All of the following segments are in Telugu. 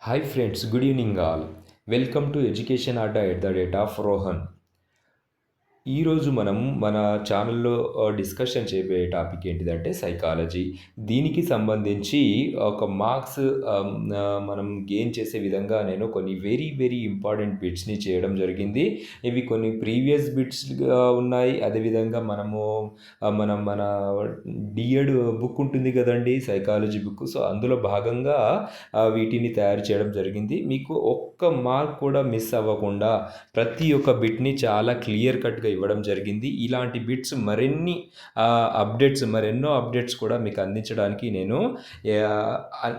Hi friends, good evening all. Welcome to Education Adda at the rate of Rohan. ఈరోజు మనం మన ఛానల్లో డిస్కషన్ చేయబోయే టాపిక్ ఏంటిదంటే సైకాలజీ. దీనికి సంబంధించి ఒక మార్క్స్ మనం గెయిన్ చేసే విధంగా నేను కొన్ని వెరీ వెరీ ఇంపార్టెంట్ బిట్స్‌ని చేయడం జరిగింది. ఇవి కొన్ని ప్రీవియస్ బిట్స్‌గా ఉన్నాయి. అదేవిధంగా మన డీఎడ్ బుక్ ఉంటుంది కదండీ! Psychology book. సో, అందులో భాగంగా వీటిని తయారు చేయడం జరిగింది. మీకు ఒక్క మార్క్ కూడా మిస్ అవ్వకుండా ప్రతి ఒక్క బిట్‌ని చాలా క్లియర్ కట్‌గా ఇవ్వడం జరిగింది. ఇలాంటి బిట్స్ మరెన్నో అప్డేట్స్ కూడా మీకు అందించడానికి నేను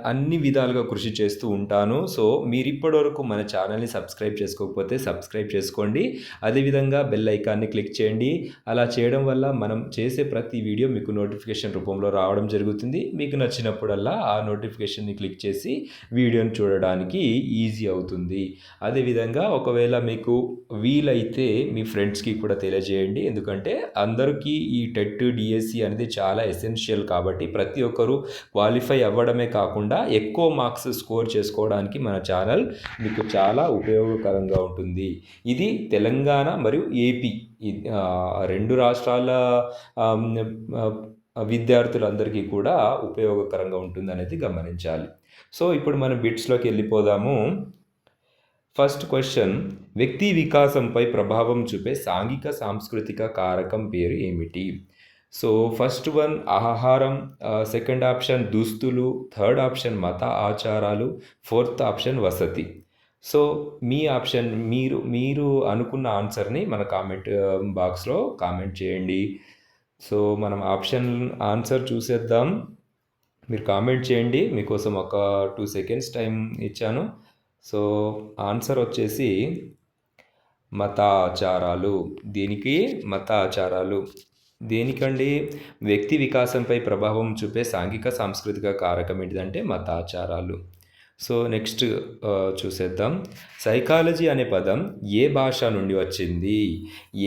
అన్ని విధాలుగా కృషి చేస్తూ ఉంటాను. సో, మీరిప్పటివరకు మన ఛానల్‌ని సబ్స్క్రైబ్ చేసుకోకపోతే సబ్స్క్రైబ్ చేసుకోండి. అదేవిధంగా బెల్ ఐకాన్‌ని క్లిక్ చేయండి. అలా చేయడం వల్ల మనం చేసే ప్రతి వీడియో మీకు నోటిఫికేషన్ రూపంలో రావడం జరుగుతుంది. మీకు నచ్చినప్పుడల్లా ఆ నోటిఫికేషన్‌ని క్లిక్ చేసి వీడియోని చూడడానికి ఈజీ అవుతుంది. అదేవిధంగా ఒకవేళ మీకు వీలైతే మీ ఫ్రెండ్స్‌కి కూడా తెలియజేయండి. ఎందుకంటే అందరికీ ఈ టెట్, డిఎస్సి అనేది చాలా ఎసెన్షియల్ కాబట్టి ప్రతి ఒక్కరూ క్వాలిఫై అవ్వడమే కాకుండా ఎక్కువ మార్క్స్ స్కోర్ చేసుకోవడానికి మన ఛానల్ మీకు చాలా ఉపయోగకరంగా ఉంటుంది. ఇది తెలంగాణ మరియు ఏపీ రెండు రాష్ట్రాల విద్యార్థులందరికీ కూడా ఉపయోగకరంగా ఉంటుందనేది గమనించాలి. సో, ఇప్పుడు మనం బిట్స్‌లోకి వెళ్ళిపోదాము. ఫస్ట్ క్వశ్చన్, వ్యక్తి వికాసంపై ప్రభావం చూపే సాంఘిక సాంస్కృతిక కారకం పేరు ఏమిటి? సో, ఫస్ట్ వన్ ఆహారం, సెకండ్ ఆప్షన్ దుస్తులు, థర్డ్ ఆప్షన్ మత ఆచారాలు, ఫోర్త్ ఆప్షన్ వసతి. సో, మీ ఆప్షన్ మీరు మీరు అనుకున్న ఆన్సర్ని మన కామెంట్ బాక్స్లో కామెంట్ చేయండి. సో, మనం ఆన్సర్ చూసేద్దాం. మీరు కామెంట్ చేయండి. మీకోసం ఒక 2 సెకండ్స్ టైం ఇచ్చాను. సో, ఆన్సర్ వచ్చేసి మతాచారాలు. దీనికి మతాచారాలు. దేనికండి? వ్యక్తి వికాసంపై ప్రభావం చూపే సాంఘిక సాంస్కృతిక కారకం ఏంటిదంటే మతాచారాలు. సో, నెక్స్ట్ చూసేద్దాం. సైకాలజీ అనే పదం ఏ భాష నుండి వచ్చింది?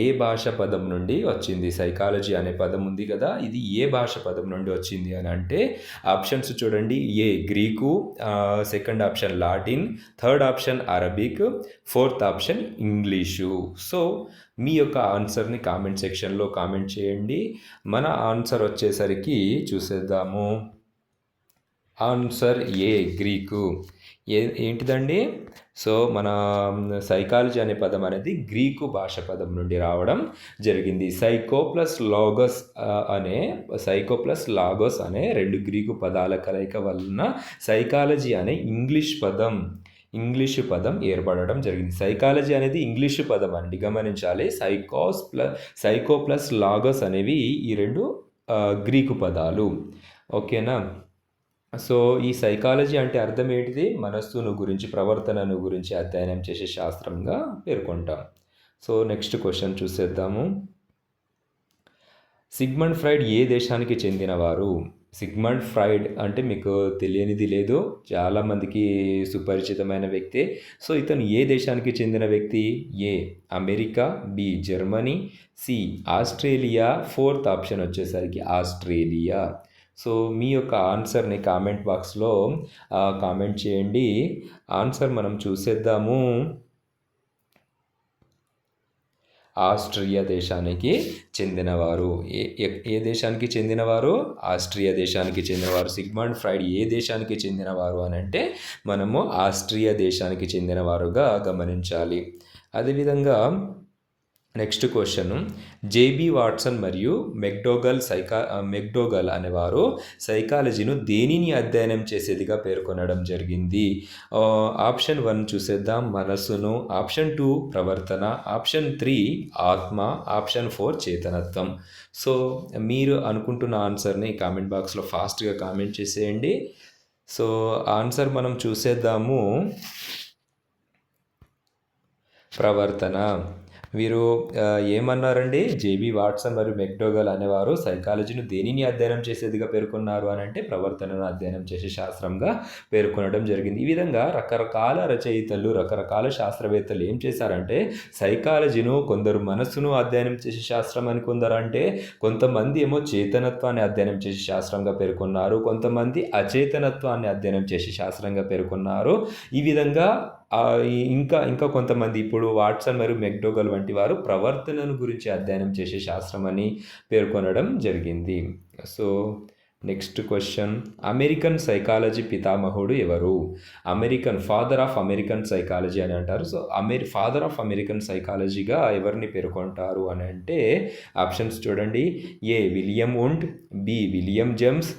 ఏ భాష పదం నుండి వచ్చింది? సైకాలజీ అనే పదం ఉంది కదా! ఇది ఏ భాష పదం నుండి వచ్చింది అని అంటే ఆప్షన్స్ చూడండి. A Greek, second option Latin, third option Arabic, fourth option English. So, మీ యొక్క ఆన్సర్ని కామెంట్ సెక్షన్లో కామెంట్ చేయండి. మన ఆన్సర్ వచ్చేసరికి చూసేద్దాము. ఆన్సర్ ఏ గ్రీకు. ఏంటిదండి? సో, మన సైకాలజీ అనే పదం అనేది గ్రీకు భాష పదం నుండి రావడం జరిగింది. సైకో ప్లస్ లాగోస్ అనే 2 గ్రీకు పదాల కలయిక వలన సైకాలజీ అనే ఇంగ్లీషు పదం ఏర్పడడం జరిగింది. సైకాలజీ అనేది ఇంగ్లీషు పదం అండి, గమనించాలి. సైకో ప్లస్ లాగోస్ అనేవి ఈ 2 గ్రీకు పదాలు. ఓకేనా? సో, ఈ సైకాలజీ అంటే అర్థం ఏంటిది? మనస్సును గురించి, ప్రవర్తనను గురించి అధ్యయనం చేసే శాస్త్రంగా పేర్కొంటాం. సో, నెక్స్ట్ క్వశ్చన్ చూసేద్దాము. సిగ్మండ్ ఫ్రాయిడ్ ఏ దేశానికి చెందినవారు? సిగ్మండ్ ఫ్రాయిడ్ అంటే మీకు తెలియనిది లేదు, చాలామందికి సుపరిచితమైన వ్యక్తే. సో, ఇతను ఏ దేశానికి చెందిన వ్యక్తి? A America, B Germany, C Australia, fourth option వచ్చేసరికి ఆస్ట్రేలియా. సో, మీ యొక్క ఆన్సర్ని కామెంట్ బాక్స్లో కామెంట్ చేయండి. ఆన్సర్ మనం చూసేద్దాము. ఆస్ట్రియా దేశానికి చెందినవారు. ఏ దేశానికి చెందినవారు? ఆస్ట్రియా దేశానికి చెందినవారు. సిగ్మండ్ ఫ్రాయిడ్ ఏ దేశానికి చెందినవారు అని అంటే మనము ఆస్ట్రియా దేశానికి చెందినవారుగా గమనించాలి. అదేవిధంగా నెక్స్ట్ క్వశ్చన్, జేబీ వాట్సన్ మరియు మెక్డోగల్ అనేవారు సైకాలజీను దేనిని అధ్యయనం చేసేదిగా పేర్కొనడం జరిగింది? ఆప్షన్ 1 చూసేద్దాం, మనస్సును. ఆప్షన్ 2 ప్రవర్తన, ఆప్షన్ 3 ఆత్మ, ఆప్షన్ 4 చేతనత్వం. సో, మీరు అనుకుంటున్న ఆన్సర్ని కామెంట్ బాక్స్లో ఫాస్ట్గా కామెంట్ చేసేయండి. సో, ఆన్సర్ మనం చూసేద్దాము. ప్రవర్తన. వీరు ఏమన్నారండి? జేబీ వాట్సన్ మరియు మెక్డోగల్ అనేవారు సైకాలజీని దేనిని అధ్యయనం చేసేదిగా పేర్కొన్నారు అని అంటే ప్రవర్తనను అధ్యయనం చేసే శాస్త్రంగా పేర్కొనడం జరిగింది. ఈ విధంగా రకరకాల రచయితలు, రకరకాల శాస్త్రవేత్తలు ఏం చేశారంటే సైకాలజీను కొందరు మనస్సును అధ్యయనం చేసే శాస్త్రం అని కొందరంటే, కొంతమంది ఏమో చేతనత్వాన్ని అధ్యయనం చేసే శాస్త్రంగా పేర్కొన్నారు. కొంతమంది అచేతనత్వాన్ని అధ్యయనం చేసే శాస్త్రంగా పేర్కొన్నారు. ఈ విధంగా ఇంకా కొంతమంది ఇప్పుడు వాట్సన్ మరియు మెక్డోగల్ వంటి వారు ప్రవర్తనను గురించి అధ్యయనం చేసే శాస్త్రం అని పేర్కొనడం జరిగింది. So next question, American psychology పితామహుడు ఎవరు? ఫాదర్ ఆఫ్ అమెరికన్ సైకాలజీ అని అంటారు. సో ఫాదర్ ఆఫ్ అమెరికన్ సైకాలజీగా ఎవరిని పేర్కొంటారు అని అంటే ఆప్షన్స్ చూడండి. A William Wundt, B William James,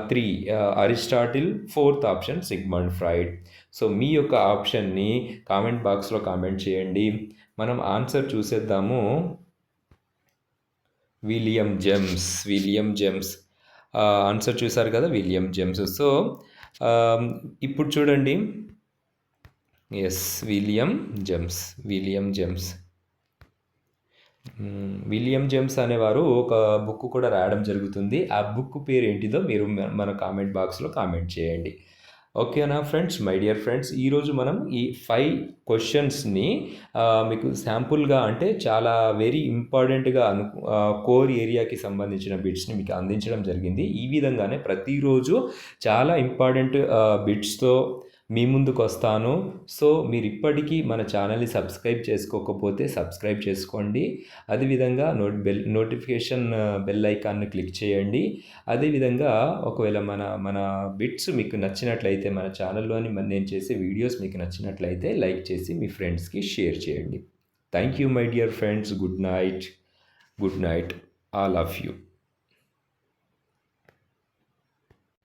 3 Aristotle, 4th option Sigmund Freud. So మీ యొక్క ఆప్షన్ని కామెంట్ బాక్స్లో కామెంట్ చేయండి. మనం ఆన్సర్ చూసేద్దాము. విలియం జేమ్స్ ఆన్సర్ చూసారు కదా, విలియం జేమ్స్. సో ఇప్పుడు చూడండి, S William James William James అనేవారు ఒక బుక్ కూడా రాయడం జరుగుతుంది. ఆ బుక్ పేరు ఏంటిదో మీరు మన కామెంట్ బాక్స్లో కామెంట్ చేయండి. ఓకేనా ఫ్రెండ్స్, మై డియర్ ఫ్రెండ్స్, ఈరోజు మనం ఈ 5 క్వశ్చన్స్ని మీకు శాంపుల్గా అంటే చాలా వెరీ ఇంపార్టెంట్గా కోర్ ఏరియాకి సంబంధించిన బిట్స్ని మీకు అందించడం జరిగింది. ఈ విధంగానే ప్రతిరోజు చాలా ఇంపార్టెంట్ బిట్స్తో మీ ముందుకు వస్తాను. సో మీరు ఇప్పటికీ మన ఛానల్ని సబ్స్క్రైబ్ చేసుకోకపోతే సబ్స్క్రైబ్ చేసుకోండి. అదేవిధంగా నోటిఫికేషన్ బెల్ ఐకాన్ని క్లిక్ చేయండి. అదేవిధంగా ఒకవేళ మన బిట్స్ మీకు నచ్చినట్లయితే, మన ఛానల్లోని నేను చేసే వీడియోస్ మీకు నచ్చినట్లయితే లైక్ చేసి మీ ఫ్రెండ్స్కి షేర్ చేయండి. Thank you my dear friends. Good night all of you.